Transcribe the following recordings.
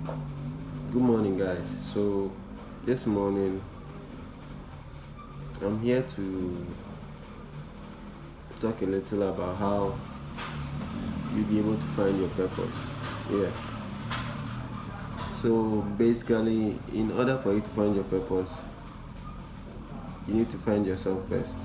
Good morning, guys. So, this morning I'm here to talk a little about how you'll be able to find your purpose. Yeah. So, basically, in order for you to find your purpose, you need to find yourself first.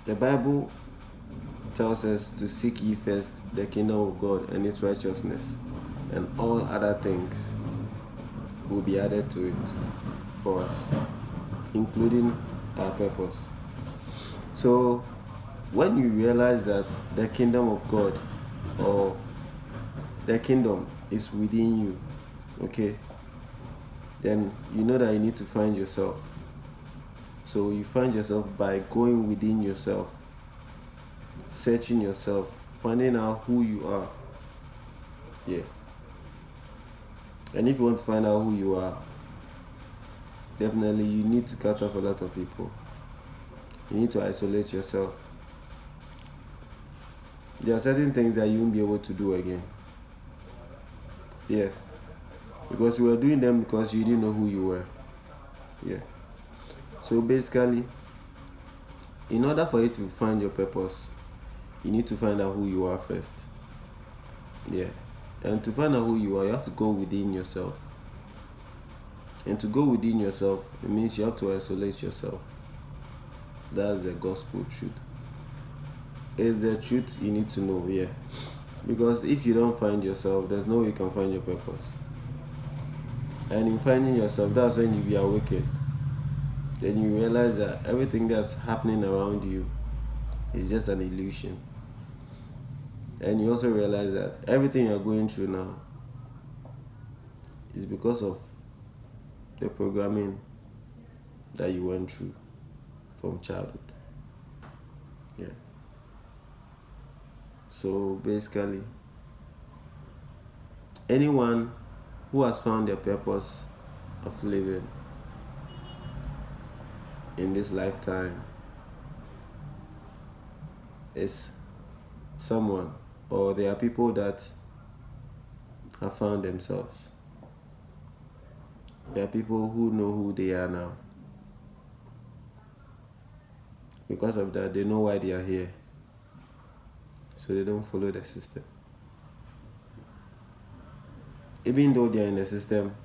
The Bible tells us to seek ye first the kingdom of God and its righteousness, and all other things will be added to it for us, including our purpose. So, when you realize that the kingdom of God or the kingdom is within you, okay, then you know that you need to find yourself. So you find yourself by going within yourself, searching yourself, finding out who you are. Yeah. And if you want to find out who you are, definitely you need to cut off a lot of people. You need to isolate yourself. There are certain things that you won't be able to do again. Yeah. Because you were doing them because you didn't know who you were. Yeah. So basically, in order for you to find your purpose, you need to find out who you are first. Yeah. And to find out who you are, you have to go within yourself. And to go within yourself, it means you have to isolate yourself. That's the gospel truth. It's the truth you need to know, yeah. Because if you don't find yourself, there's no way you can find your purpose. And in finding yourself, that's when you be awakened. Then you realize that everything that's happening around you is just an illusion. And you also realize that everything you're going through now is because of the programming that you went through from childhood. Yeah. So basically, anyone who has found their purpose of living in this lifetime is someone, or there are people that have found themselves. There are people who know who they are now. Because of that, they know why they are here. So they don't follow the system. Even though they are in the system,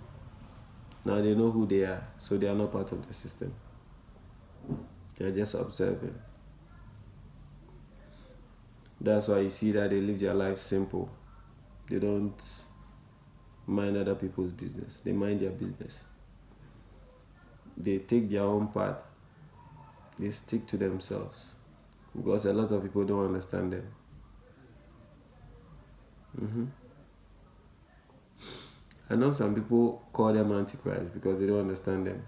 now they know who they are, so they are not part of the system. They are just observing. That's why you see that they live their life simple. They don't mind other people's business. They mind their business. They take their own path. They stick to themselves. Because a lot of people don't understand them. I know some people call them antichrist because they don't understand them.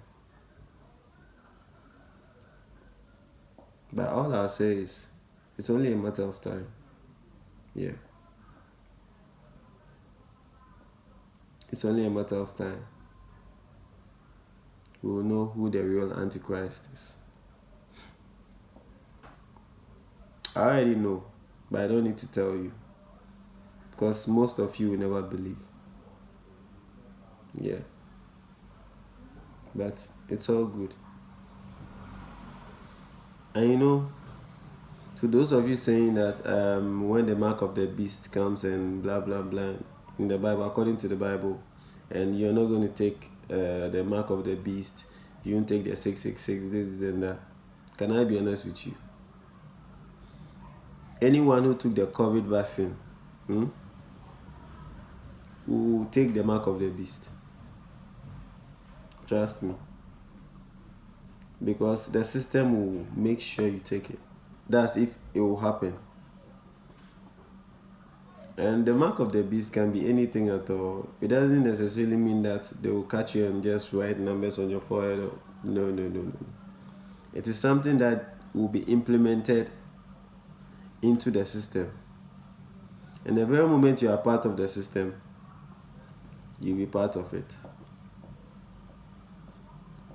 But all I'll say is, it's only a matter of time. Yeah. It's only a matter of time. We will know who the real antichrist is. I already know, but I don't need to tell you. Because most of you will never believe. Yeah. But it's all good. And to those of you saying that when the mark of the beast comes and blah blah blah in the Bible, according to the Bible, and you're not going to take the mark of the beast, you won't take the 666, this and that. Can I be honest with you? Anyone who took the COVID vaccine will take the mark of the beast. Trust me. Because the system will make sure you take it. That's if it will happen. And the mark of the beast can be anything at all. It doesn't necessarily mean that they will catch you and just write numbers on your forehead. No. It is something that will be implemented into the system. And the very moment you are part of the system, you'll be part of it.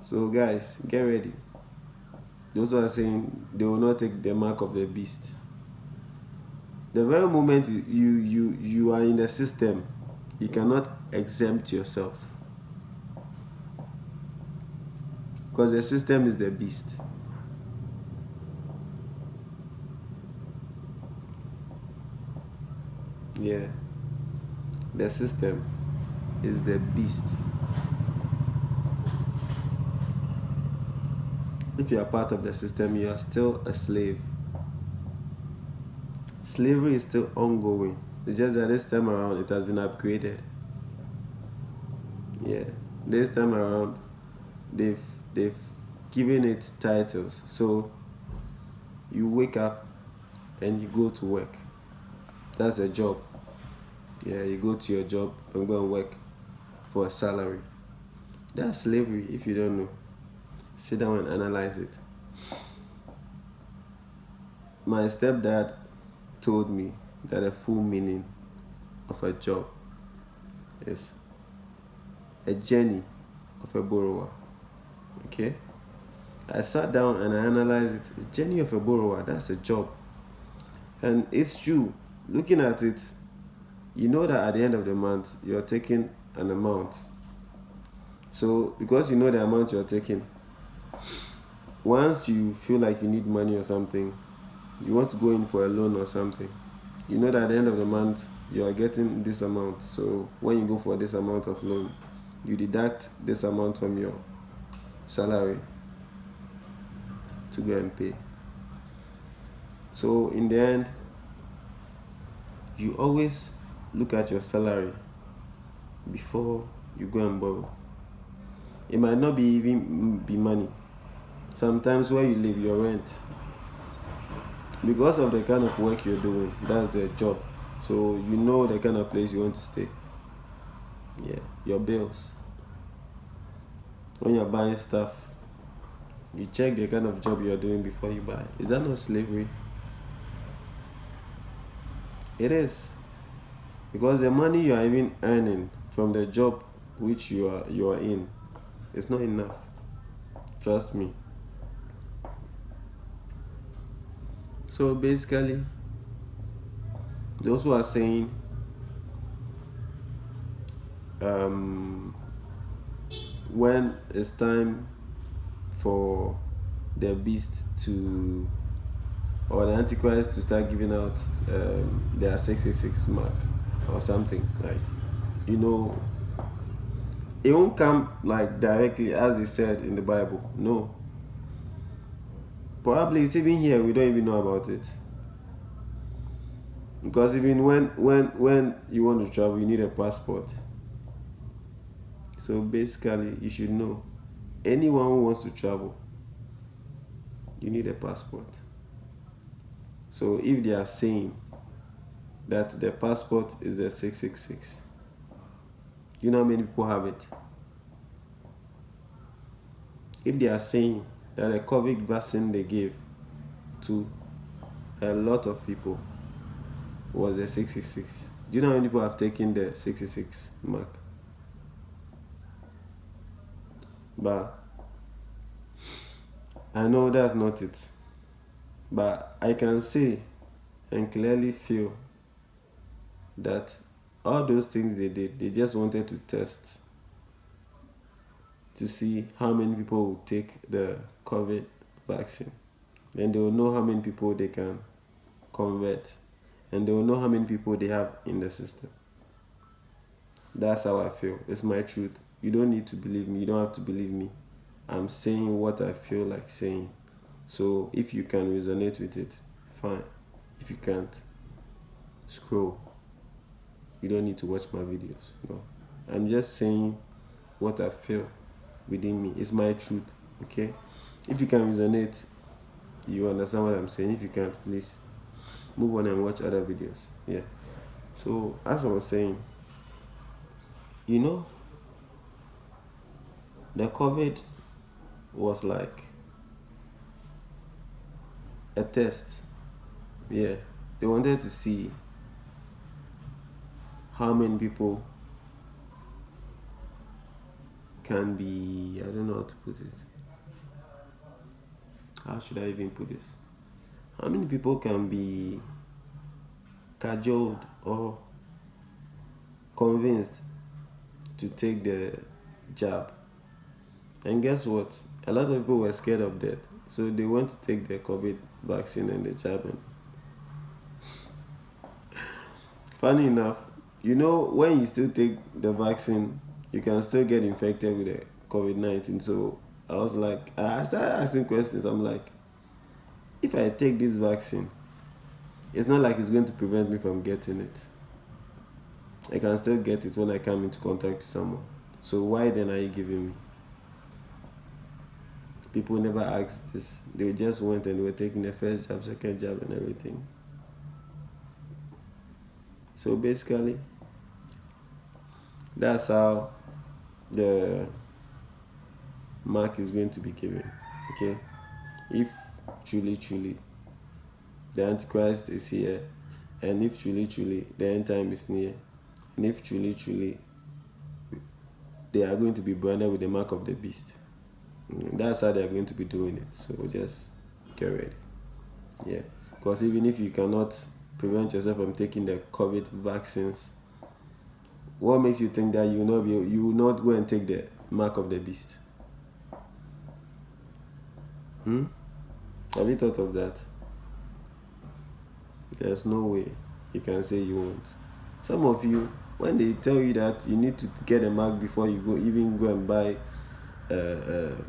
So guys, get ready. Those who are saying they will not take the mark of the beast, The very moment you are in the system, you cannot exempt yourself, because the system is the beast. Yeah, the system is the beast. If you are part of the system, you are still a slave. Slavery is still ongoing. It's just that this time around it has been upgraded. Yeah, this time around they've given it titles. So you wake up and you go to work. That's a job. Yeah, you go to your job and go and work for a salary. That's slavery if you don't know. Sit down and analyze it. My stepdad told me that the full meaning of a job is a journey of a borrower. Okay? I sat down and I analyzed it. The journey of a borrower, that's a job. And it's true. Looking at it, you know that at the end of the month, you're taking an amount. So, because you know the amount you're taking, once you feel like you need money or something, you want to go in for a loan or something, you know that at the end of the month, you are getting this amount. So, when you go for this amount of loan, you deduct this amount from your salary to go and pay. So, in the end, you always look at your salary before you go and borrow. It might not be even be money. Sometimes where you live, your rent. Because of the kind of work you're doing, that's the job. So you know the kind of place you want to stay. Yeah, your bills. When you're buying stuff, you check the kind of job you're doing before you buy. Is that not slavery? It is. Because the money you are even earning from the job which you are in is not enough. Trust me. So basically, those who are saying when it's time for the beast to, or the Antichrist to start giving out their 666 mark or something, like, you know, it won't come like directly as they said in the Bible. No. Probably it's even here, we don't even know about it. Because even when you want to travel, you need a passport. So basically, you should know, anyone who wants to travel, you need a passport. So if they are saying that the passport is the 666, you know how many people have it? If they are saying that the COVID vaccine they gave to a lot of people was the 666, do you know how many people have taken the 666 mark? But I know that's not it. But I can say and clearly feel that all those things they did, they just wanted to test to see how many people will take the COVID vaccine. Then they will know how many people they can convert, and they will know how many people they have in the system. That's how I feel. It's my truth. You don't need to believe me. You don't have to believe me. I'm saying what I feel like saying. So if you can resonate with it, fine. If you can't, scroll. You don't need to watch my videos. No. I'm just saying what I feel within me. It's my truth. Okay? If you can resonate, you understand what I'm saying. If you can't, please move on and watch other videos. Yeah. So as I was saying, you know, the COVID was like a test. Yeah. They wanted to see how many people can be, I don't know how to put it. How should I even put this? How many people can be cajoled or convinced to take the jab. And guess what? A lot of people were scared of death, so they went to take the COVID vaccine and the jab. And funny enough, when you still take the vaccine, you can still get infected with the COVID-19. So I started asking questions. I'm like, if I take this vaccine, it's not like it's going to prevent me from getting it. I can still get it when I come into contact with someone. So why then are you giving me? People never asked this. They just went and were taking the first jab, second jab, and everything. So basically, that's how the mark is going to be given. Okay? If truly the Antichrist is here, and if truly the end time is near, and if truly they are going to be branded with the mark of the beast. That's how they are going to be doing it. So just get ready. Yeah. Because even if you cannot prevent yourself from taking the COVID vaccines, what makes you think that you will not go and take the mark of the beast? Have you thought of that? There's no way you can say you won't. Some of you, when they tell you that you need to get a mark before you go and buy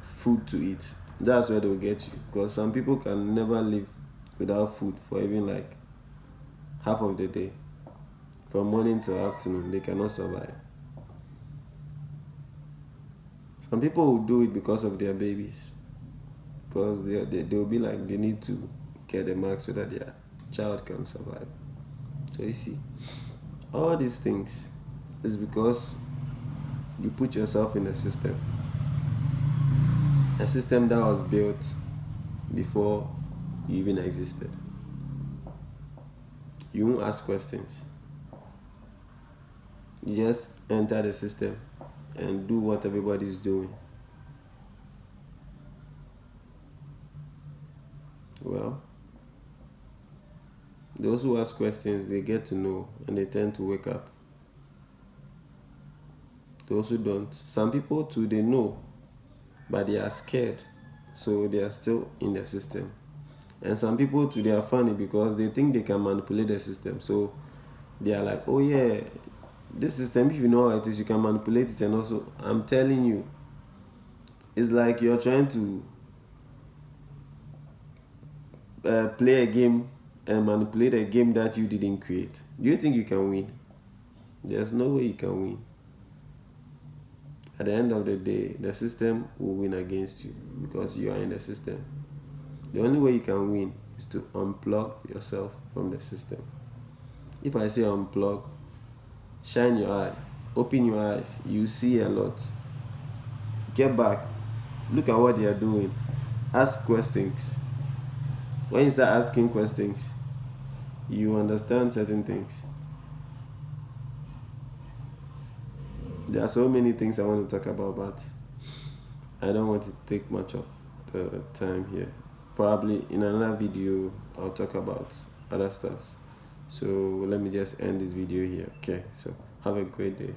food to eat, that's where they'll get you. Because some people can never live without food for even like half of the day. From morning till afternoon, they cannot survive. Some people will do it because of their babies. Because they'll be like, they need to get a mark so that their child can survive. So you see, all these things is because you put yourself in a system that was built before you even existed. You won't ask questions. You just enter the system and do what everybody's doing. Well, those who ask questions, they get to know and they tend to wake up. Those who don't, some people too, they know, but they are scared, so they are still in the system. And some people too, they are funny because they think they can manipulate the system. So they are like, oh yeah, this system, if you know how it is, you can manipulate it. And also, I'm telling you, it's like you're trying to play a game and manipulate a game that you didn't create. Do you think you can win? There's no way you can win. At the end of the day, the system will win against you because you are in the system. The only way you can win is to unplug yourself from the system. If I say unplug, shine your eye, open your eyes, you see a lot. Get back, look at what they are doing, ask questions. When you start asking questions, you understand certain things. There are so many things I want to talk about, but I don't want to take much of the time here. Probably in another video, I'll talk about other stuff. So let me just end this video here. Okay, so have a great day.